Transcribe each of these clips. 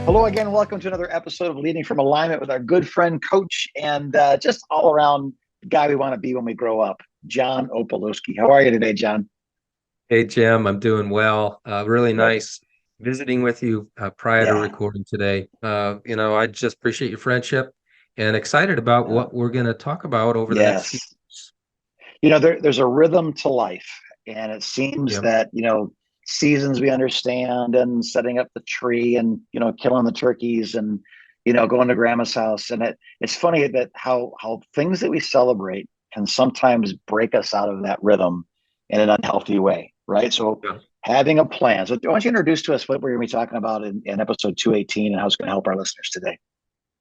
Hello again. Welcome to another episode of Leading from Alignment with our good friend, coach, and just all around guy we want to be when we grow up, John Opalowski. How are you today, John? Hey Jim, I'm doing well. Really Good. nice visiting with you prior to Yeah. recording today. I just appreciate your friendship and excited about Yeah. what we're going to talk about over the next few Yes. weeks. There's a rhythm to life, and it seems Yeah, that, seasons we understand and setting up the tree and, killing the turkeys and, going to grandma's house. And it's funny that how things that we celebrate can sometimes break us out of that rhythm in an unhealthy way, right? So yeah, having a plan. So why don't you introduce to us what we're going to be talking about in episode 218 and how it's going to help our listeners today?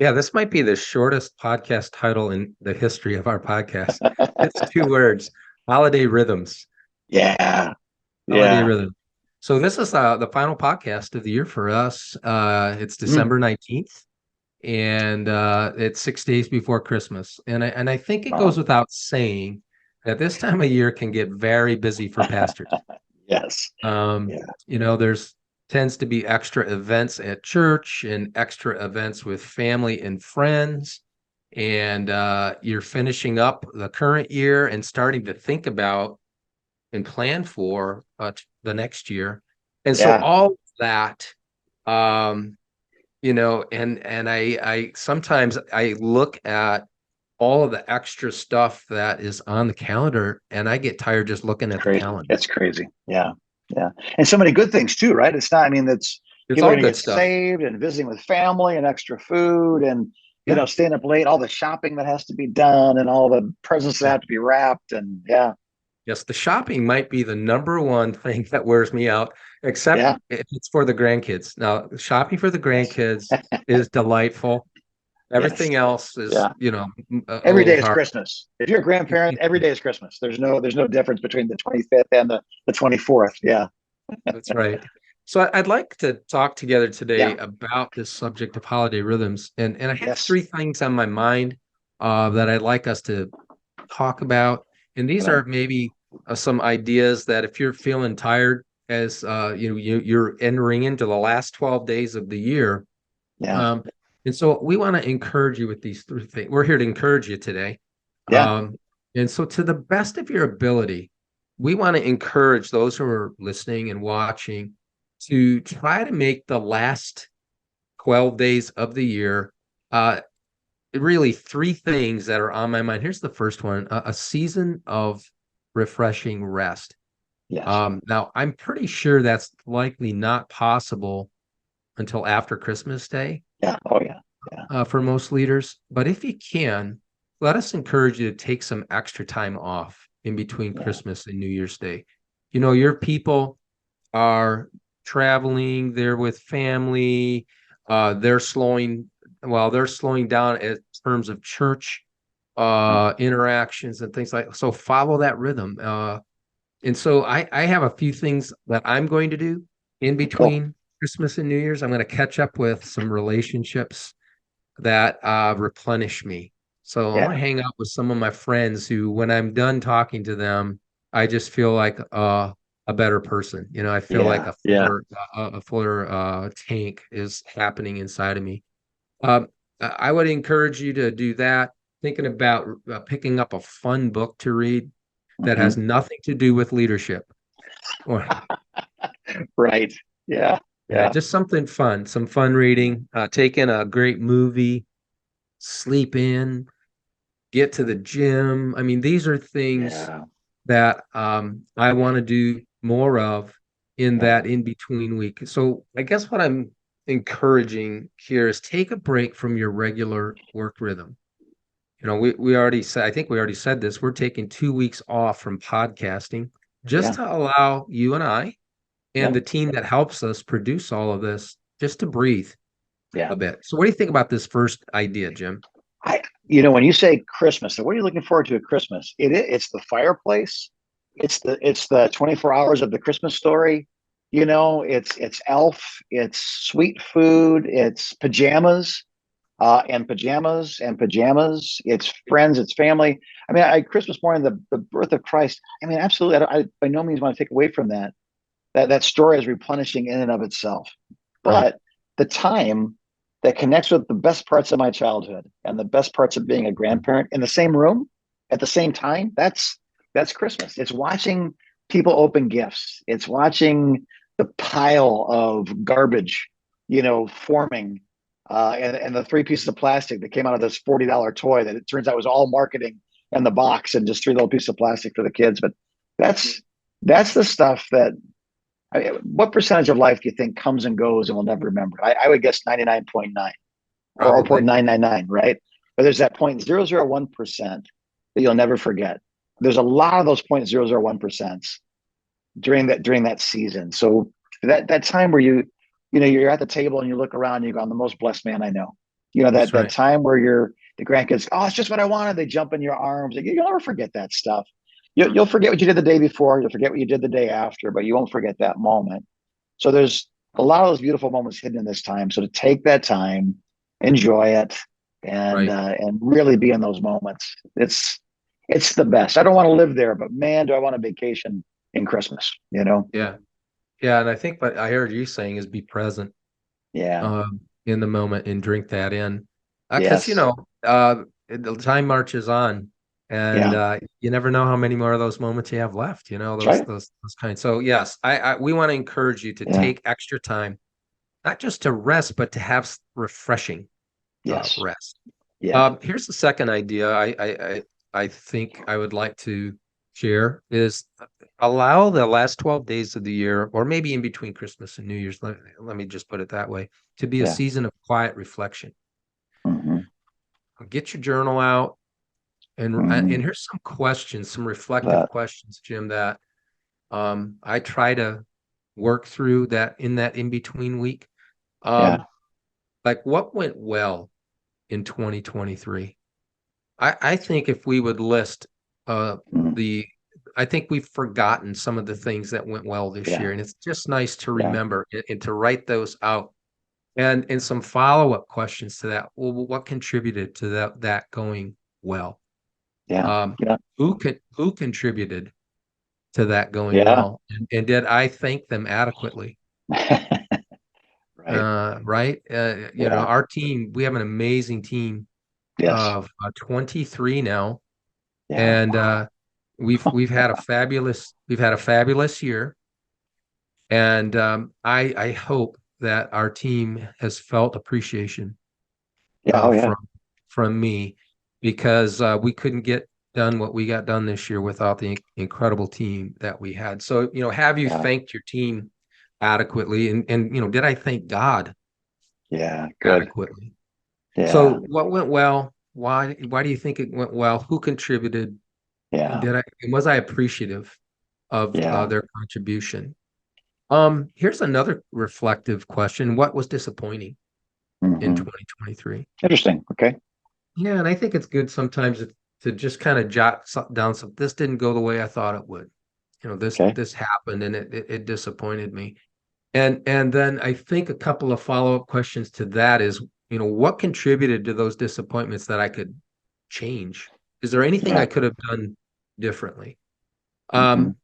yeah. This might be the shortest podcast title in the history of our podcast. It's two words: holiday rhythms. Yeah. Holiday Yeah. rhythm. So this is the final podcast of the year for us. It's Mm. December 19th. And it's 6 days before Christmas. And I think it goes Wow. without saying that this time of year can get very busy for pastors. Yes. Um, Yeah. there's tends to be extra events at church and extra events with family and friends. And you're finishing up the current year and starting to think about and plan for the next year. And so Yeah. all of that um, and I sometimes I look at all of the extra stuff that is on the calendar and I get tired just looking It's at the crazy. calendar. It's crazy. Yeah. Yeah. And so many good things too, right? It's not, I mean, that's It's people are all going to good get stuff. saved and visiting with family and extra food and, Yeah. staying up late, all the shopping that has to be done and all the presents that Yeah. have to be wrapped. And yeah. Yes, the shopping might be the number one thing that wears me out, except Yeah. if it's for the grandkids. Now, shopping for the Yes. grandkids is delightful. Yes. Everything else is, Yeah. a Every little day is hard. Christmas. If you're a grandparent, every day is Christmas. There's no difference between the 25th and the 24th. Yeah. That's right. So I'd like to talk together today Yeah. about this subject of holiday rhythms, and I have Yes. three things on my mind that I'd like us to talk about, and these Amen. are maybe some ideas that if you're feeling tired as you're entering into the last 12 days of the year, Yeah. um, and so we want to encourage you with these three things. We're here to encourage you today, Yeah. um, and so to the best of your ability, we want to encourage those who are listening and watching to try to make the last 12 days of the year uh, really three things that are on my mind. Here's the first one: a season of refreshing rest. Yes. Now, I'm pretty sure that's likely not possible until after Christmas Day Yeah. Oh yeah. Yeah. for most leaders. But if you can, let us encourage you to take some extra time off in between Yeah. Christmas and New Year's Day. Your people are traveling, they're with family, they're they're slowing down in terms of church Mm. interactions and things like so follow that rhythm. And so I have a few things that I'm going to do in Cool. between Christmas and New Year's. I'm going to catch up with some relationships that replenish me. So I'm gonna Yeah. hang out with some of my friends who, when I'm done talking to them, I just feel like a better person. I feel like Yeah. Yeah. a fuller tank is happening inside of me. I would encourage you to do that. Thinking about picking up a fun book to read that has Hmm. nothing to do with leadership, or Right. Yeah. Yeah. just something fun, some fun reading. Take in a great movie, sleep in, get to the gym. I mean, these are things Yeah. that I want to do more of in Yeah. that in between week. So I guess what I'm encouraging here is take a break from your regular work rhythm. We already said, I think we already said this. We're taking 2 weeks off from podcasting just Yeah. to allow you and I and Yeah. the team that helps us produce all of this just to breathe Yeah. a bit. So what do you think about this first idea, Jim? When you say Christmas, so what are you looking forward to at Christmas? It's the fireplace. It's the 24 hours of the Christmas story. It's Elf. It's sweet food. It's pajamas. And pajamas and pajamas. It's friends, it's family. I mean, Christmas morning, the birth of Christ. I mean, absolutely. I by no means want to take away from that. That story is replenishing in and of itself. Right. But the time that connects with the best parts of my childhood and the best parts of being a grandparent in the same room at the same time. That's Christmas. It's watching people open gifts. It's watching the pile of garbage, forming, and the three pieces of plastic that came out of this $40 toy that it turns out was all marketing in the box and just three little pieces of plastic for the kids. But that's that's the stuff that what percentage of life do you think comes and goes and we'll never remember? I would guess 99.9 or Probably. 0.999, right? But there's that 0.001% that you'll never forget. There's a lot of those 0.001% during that season. So that time where you're at the table and you look around and you go, I'm the most blessed man I know. That's That right. time where the grandkids, oh, it's just what I wanted. They jump in your arms. You'll never forget that stuff. You'll forget what you did the day before. You'll forget what you did the day after, but you won't forget that moment. So there's a lot of those beautiful moments hidden in this time. So to take that time, enjoy it, Right. and really be in those moments. It's the best. I don't want to live there, but man, do I want a vacation in Christmas, Yeah. Yeah. And I think what I heard you saying is be present Yeah. in the moment and drink that in. Because, Yes. the time marches on and Yeah. you never know how many more of those moments you have left, That's those, right. those kinds. So yes, we want to encourage you to Yeah. take extra time, not just to rest, but to have refreshing Yes. rest. Yeah. Here's the second idea I think I would like to share is allow the last 12 days of the year, or maybe in between Christmas and New Year's, let me just put it that way, to be a Yeah. season of quiet reflection. Hmm. Get your journal out and Hmm. here's some questions, some reflective That. questions, Jim, that I try to work through that in between week. Yeah. Um, like what went well in 2023? I think if we would list Hmm. the I think we've forgotten some of the things that went well this Yeah. year, and it's just nice to Yeah. remember and to write those out. And some follow-up questions to that. Well, what contributed to that going well? Yeah. Um, Yeah. who contributed to that going Yeah. well? And did I thank them adequately? Right. Right? Yeah. Our team, we have an amazing team Yes. of 23 now, Yeah. and we've had a fabulous year, and I hope that our team has felt appreciation Yeah. Oh yeah. from me because we couldn't get done what we got done this year without the incredible team that we had. So have you Yeah. thanked your team adequately, and did I thank God Yeah. Good. adequately? So Yeah. what went well? Why do you think it went well? Who contributed? Yeah. Was I appreciative of Yeah. their contribution? Here's another reflective question. What was disappointing in Hmm. 2023? Interesting. Okay. Yeah, and I think it's good sometimes to just kind of jot down some. This didn't go the way I thought it would. This Okay. happened and it disappointed me. And then I think a couple of follow-up questions to that is, what contributed to those disappointments that I could change? Is there anything Yeah. I could have done differently? Hmm. Um,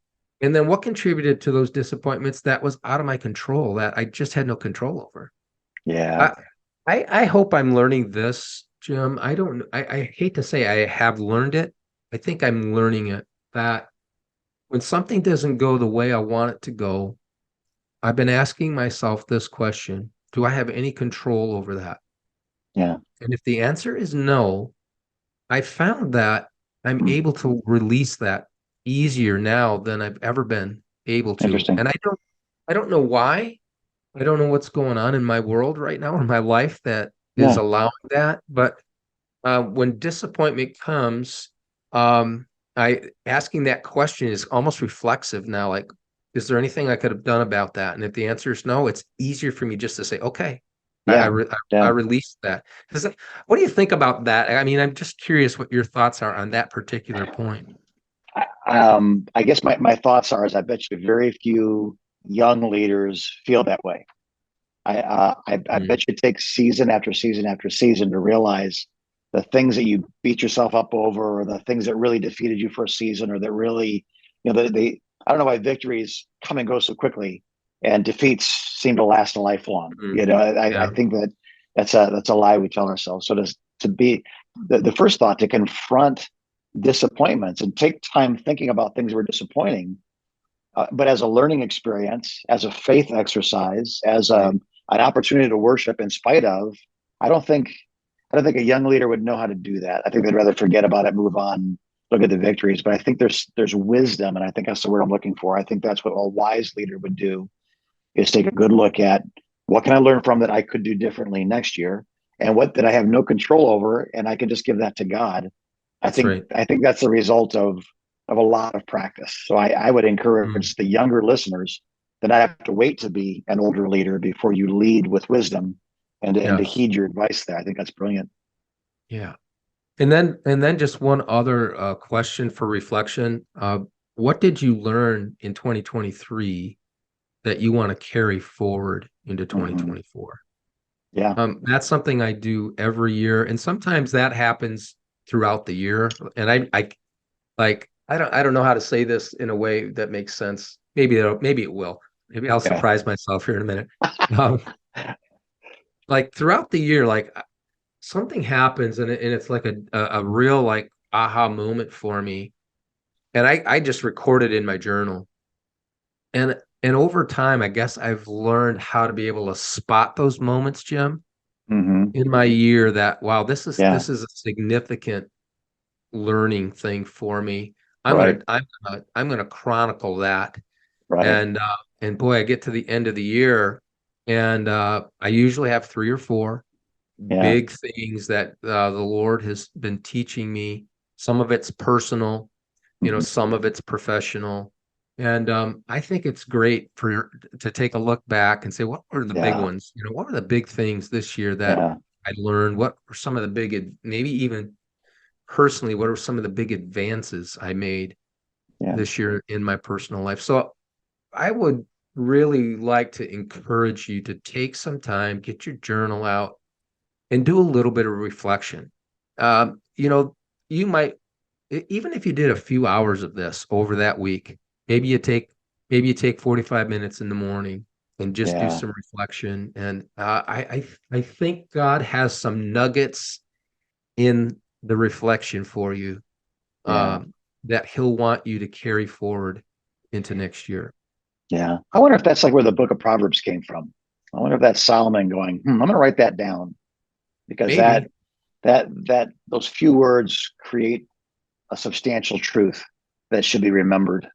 and then what contributed to those disappointments that was out of my control that I just had no control over? Yeah. I I hope I'm learning this, Jim. I don't I hate to say I have learned it. I think I'm learning it that when something doesn't go the way I want it to go, I've been asking myself this question: do I have any control over that? Yeah. And if the answer is no, I found that I'm Mm. able to release that easier now than I've ever been able to. Interesting. And I don't know why. I don't know what's going on in my world right now in my life that is Yeah. allowing that. But when disappointment comes, um, I asking that question is almost reflexive now. Like, is there anything I could have done about that? And if the answer is no, it's easier for me just to say, okay, Yeah. I Yeah. released that. What do you think about that? I mean, I'm just curious what your thoughts are on that particular point. I guess my thoughts are is I bet you very few young leaders feel that way. I Mm, bet you it takes season after season after season to realize the things that you beat yourself up over, or the things that really defeated you for a season, or that really, I don't know why victories come and go so quickly. and defeats seem to last a lifelong. Mm, You know, I yeah, think that that's a lie we tell ourselves. So to be the first thought, to confront disappointments and take time thinking about things that were disappointing, but as a learning experience, as a faith exercise, as right. an opportunity to worship in spite of. I don't think I don't think a young leader would know how to do that. I think they'd rather forget about it, move on, look at the victories. But I think there's wisdom, and I think that's the word I'm looking for. I think that's what a wise leader would do, is take a good look at what can I learn from that I could do differently next year, and what that I have no control over, and I can just give that to God. I That's think right. I think that's the result of a lot of practice. So I would Mm, encourage the younger listeners that I have to wait to be an older leader before you lead with wisdom, and to yes. heed your advice there. I think that's brilliant. Yeah. And then just one other question for reflection. What did you learn in 2023 that you want to carry forward into Hmm. 2024? Yeah. That's something I do every year, and sometimes that happens throughout the year. And I don't know how to say this in a way that makes sense. Maybe it will. Maybe I'll Okay. surprise myself here in a minute. Um, like throughout the year, like something happens, and it's like a real like aha moment for me, and I just record it in my journal, and over time, I guess I've learned how to be able to spot those moments, Jim, Hmm. in my year that wow, this is Yeah. this is a significant learning thing for me. I'm gonna Right. I'm I'm gonna chronicle that. Right. And boy, I get to the end of the year, and I usually have three or four Yeah. big things that the Lord has been teaching me. Some of it's personal, Hmm. some of it's professional. And I think it's great to take a look back and say, what were the big Yeah. ones? What were the big things this year that Yeah. I learned? What were some of the maybe even personally, what are some of the big advances I made Yeah. this year in my personal life? So I would really like to encourage you to take some time, get your journal out, and do a little bit of reflection. Um, you know, you might even if you did a few hours of this over that week, maybe you take maybe you take 45 minutes in the morning and just do Yeah. some reflection. And I think God has some nuggets in the reflection for you, Yeah. um, that He'll want you to carry forward into next year. Yeah. I wonder if that's like where the book of Proverbs came from. I wonder if that's Solomon going, I'm going to write that down, because Maybe, that those few words create a substantial truth that should be remembered.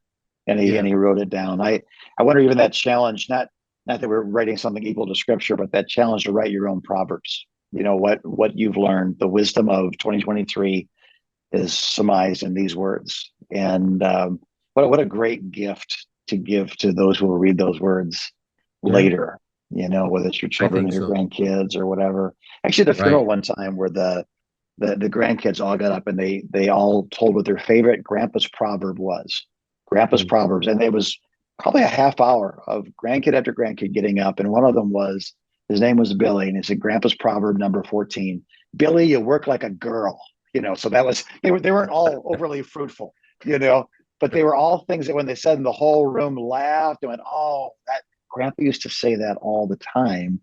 And yeah, he wrote it down. I wonder, even that challenge, not that we're writing something equal to scripture, but that challenge to write your own proverbs. What you've learned, the wisdom of 2023 is surmised in these words. And what a great gift to give to those who will read those words yeah, later. Whether it's your I children or think your so. grandkids or whatever. Actually, at a Right. funeral one time where the grandkids all got up and they all told what their favorite grandpa's proverb was. Grandpa's Mm, proverbs, and it was probably a half hour of grandkid after grandkid getting up, and one of them was, his name was Billy, and he said Grandpa's proverb number 14: Billy, you work like a girl. So that was, they weren't all overly fruitful, you know, but they were all things that when they said, and the whole room laughed and went, oh, that Grandpa used to say that all the time.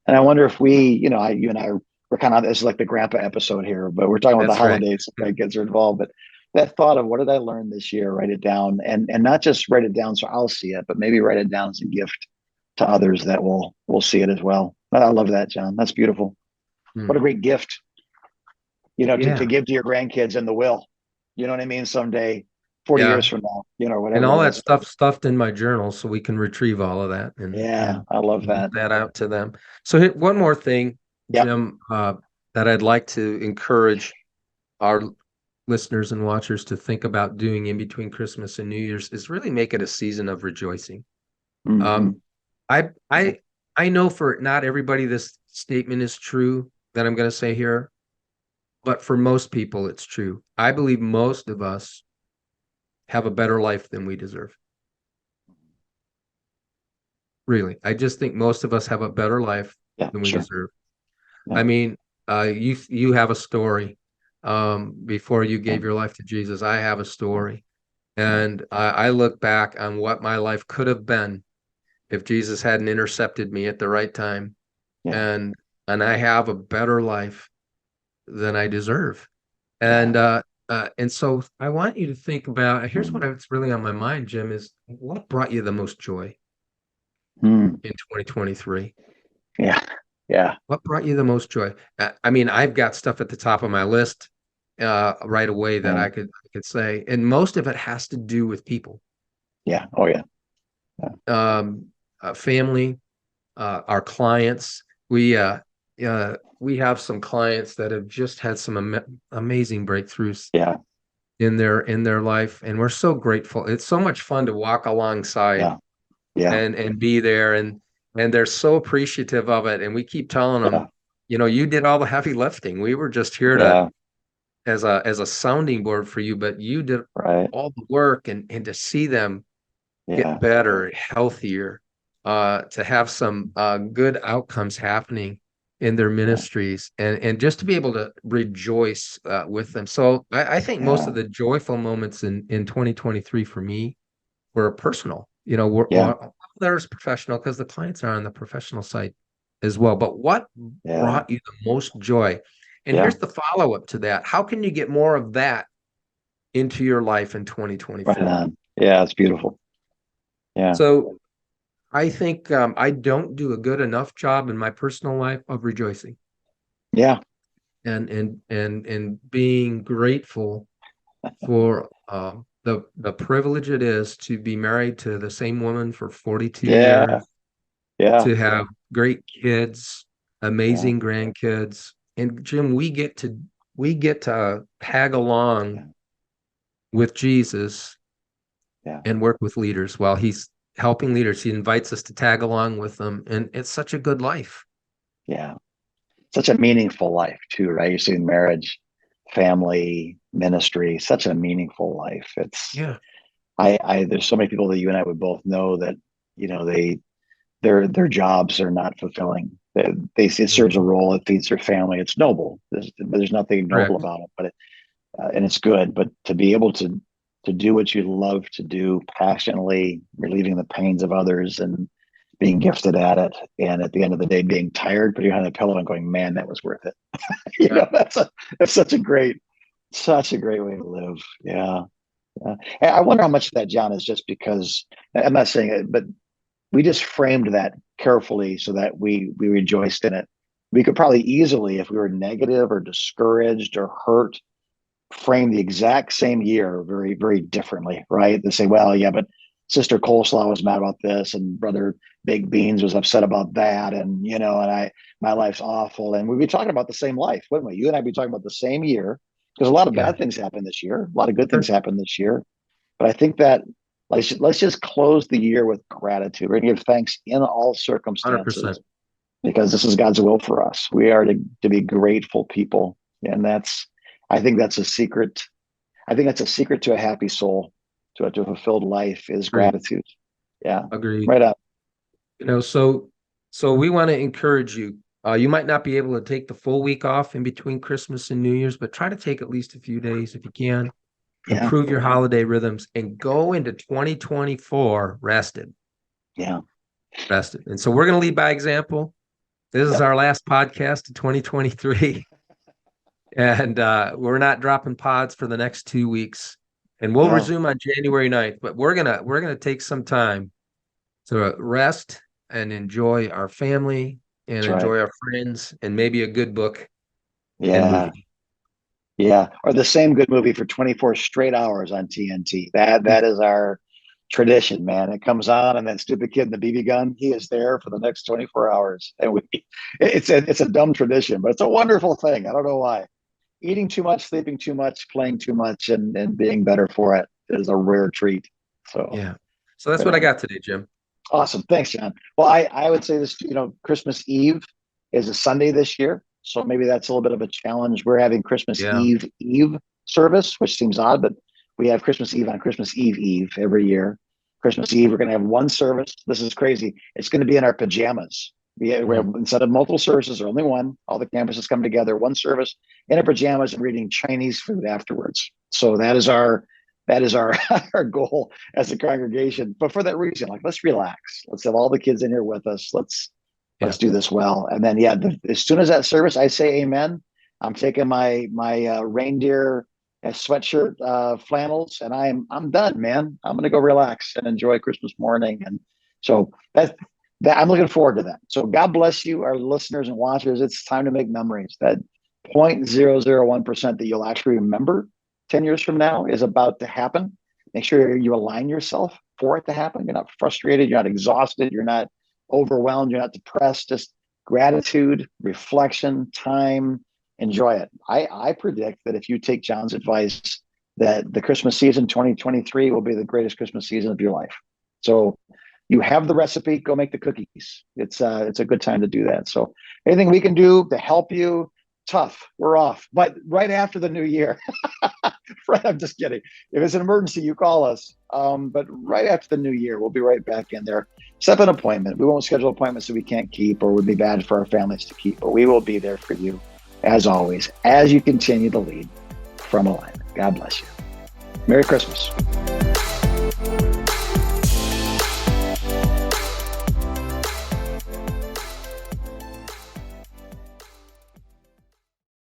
And I wonder if you and I, we're kind of, this is like the grandpa episode here, but we're talking about the That's right. holidays, so grandkids are involved. But that thought of what did I learn this year, write it down, and not just write it down so I'll see it, but maybe write it down as a gift to others that will see it as well. I love that, John. That's beautiful. What Mm, a great gift, to yeah, give to your grandkids in the will. You know what I mean? Someday, 40 years yeah. from now, And whatever all it that is. stuff stuffed in my journal so we can retrieve all of that Yeah, and I love get that. that out to them. So one more thing, Yep. Jim, that I'd like to encourage our listeners and watchers to think about doing in between Christmas and New Year's is really make it a season of rejoicing. Hmm. Um, I know for not everybody this statement is true that I'm going to say here, but for most people it's true. I believe most of us have a better life than we deserve. Really, I just think most of us have a better life Yeah, than we sure. deserve. Yeah. I mean, you have a story. Before you Yeah. gave your life to Jesus, I have a Yeah. story, Yeah. and I look back on what my life could have been if Jesus hadn't intercepted me at the right time, Yeah. and I have a better life than I deserve. Yeah. And so I want you to think about, here's what's really on my mind, Jim, is what brought you the most joy Mm. in 2023? Yeah. Yeah. What brought you the most joy? I mean, I've got stuff at the top of my list right away that Yeah. I could say, and most of it has to do with people, Yeah. Oh yeah. Yeah. um, family, our clients. We have some clients that have just had some amazing breakthroughs Yeah. in their life, and we're so grateful. It's so much fun to walk alongside Yeah. Yeah. and be there, and they're so appreciative of it. And we keep telling Yeah. them, you did all the heavy lifting. We were just here to Yeah. as a sounding board for you, but you did Right. all the work, and to see them get Yeah. better, healthier, to have some good outcomes happening in their Yeah. ministries, and just to be able to rejoice with them. So I think most Yeah. of the joyful moments in 2023 for me were personal. Yeah. There's professional because the clients are on the professional side as well. But what Yeah. brought you the most joy? And Yeah. here's the follow-up to that. How can you get more of that into your life in Right 2024? on. Yeah. It's beautiful. Yeah. So I think I don't do a good enough job in my personal life of rejoicing Yeah. and being grateful for the privilege it is to be married to the same woman for 42 Yeah. years, Yeah. to have great kids, Yeah. amazing grandkids. And Jim, we get to tag Yeah. along with Jesus Yeah. and work with leaders while he's helping leaders. He invites us to tag along with them, and it's such a good life. Yeah. Such a meaningful life too, right? You see marriage, family, ministry, such a meaningful life. It's Yeah, I there's so many people that you and I would both know that, their jobs are not fulfilling. It serves a mhm, role, it feeds their family. It's noble. There's nothing noble correct. about it, but and it's good. But to be able to do what you love to do passionately, relieving the pains of others, and being gifted at it, and at the end of the day being tired, putting your hand on the pillow and going, "Man, that was worth it." Yeah, That's such a great way to live. Yeah. Yeah. And I wonder how much of that, John, is just because I'm not saying it, but we just framed that carefully so that we rejoiced in it. We could probably easily, if we were negative or discouraged or hurt, frame the exact same year very, very differently, right? They say, well, yeah, but Sister Coleslaw was mad about this, and Brother Baked Beans was upset about that, and and my life's awful. And we'd be talking about the same life, wouldn't we? You and I'd be talking about the same year because a lot of yeah, bad things happened this year, a lot of good things sure, happened this year. But I think that let's just close the year with gratitude. We're going to give thanks in all circumstances 100%. because this is God's will for us. We are to be grateful people. And I think that's a secret. I think that's a secret to a happy soul, to a fulfilled life is Agreed. gratitude. Yeah. Agreed. Right up. So we want to encourage you. You might not be able to take the full week off in between Christmas and New Year's, but try to take at least a few days if you can. Yeah. Improve your holiday rhythms and go into 2024 rested, Yeah. rested. And so we're going to lead by example. This is Yep. our last podcast of 2023. And we're not dropping pods for the next 2 weeks. And we'll No, resume on January 9th. But we're gonna take some time to rest and enjoy our family and that's right. enjoy our friends and maybe a good book and Yeah. movie. Yeah. Or the same good movie for 24 straight hours on TNT. That is our tradition, man. It comes on, and that stupid kid in the BB gun, he is there for the next 24 hours. And it's a dumb tradition, but it's a wonderful thing. I don't know why. Eating too much, sleeping too much, playing too much, and being better for it is a rare treat. So Yeah. So that's right what I on. got today, Jim. Awesome. Thanks, John. Well, I would say this, Christmas Eve is a Sunday this year. So maybe that's a little bit of a challenge. We're having Christmas Yeah. Eve service, which seems odd, but we have Christmas Eve on Christmas Eve every year. Christmas Eve, we're going to have one service. This is crazy. It's going to be in our pajamas. We have, Mm. instead of multiple services, or only one, all the campuses come together, one service in our pajamas and reading Chinese food afterwards. So that is our that is our our goal as a congregation. But for that reason, like, let's relax. Let's have all the kids in here with us. Yeah. Let's do this well. And then, yeah, as soon as that service, I say amen. I'm taking my reindeer sweatshirt flannels, and I'm done, man. I'm gonna go relax and enjoy Christmas morning. And so that I'm looking forward to that. So God bless you, our listeners and watchers. It's time to make memories. That 0.001% that you'll actually remember 10 years from now is about to happen. Make sure you align yourself for it to happen. You're not frustrated, you're not exhausted, you're not overwhelmed, you're not depressed. Just gratitude, reflection, time, enjoy it. I predict that if you take John's advice, that the Christmas season 2023 will be the greatest Christmas season of your life. So you have the recipe, go make the cookies. It's a good time to do that. So anything we can do to help you, tough, we're off. But right after the new year, Fred, I'm just kidding. If it's an emergency, you call us. But right after the new year, we'll be right back in there. Set an appointment. We won't schedule appointments that we can't keep or would be bad for our families to keep, but we will be there for you, as always, as you continue to lead from alignment. God bless you. Merry Christmas.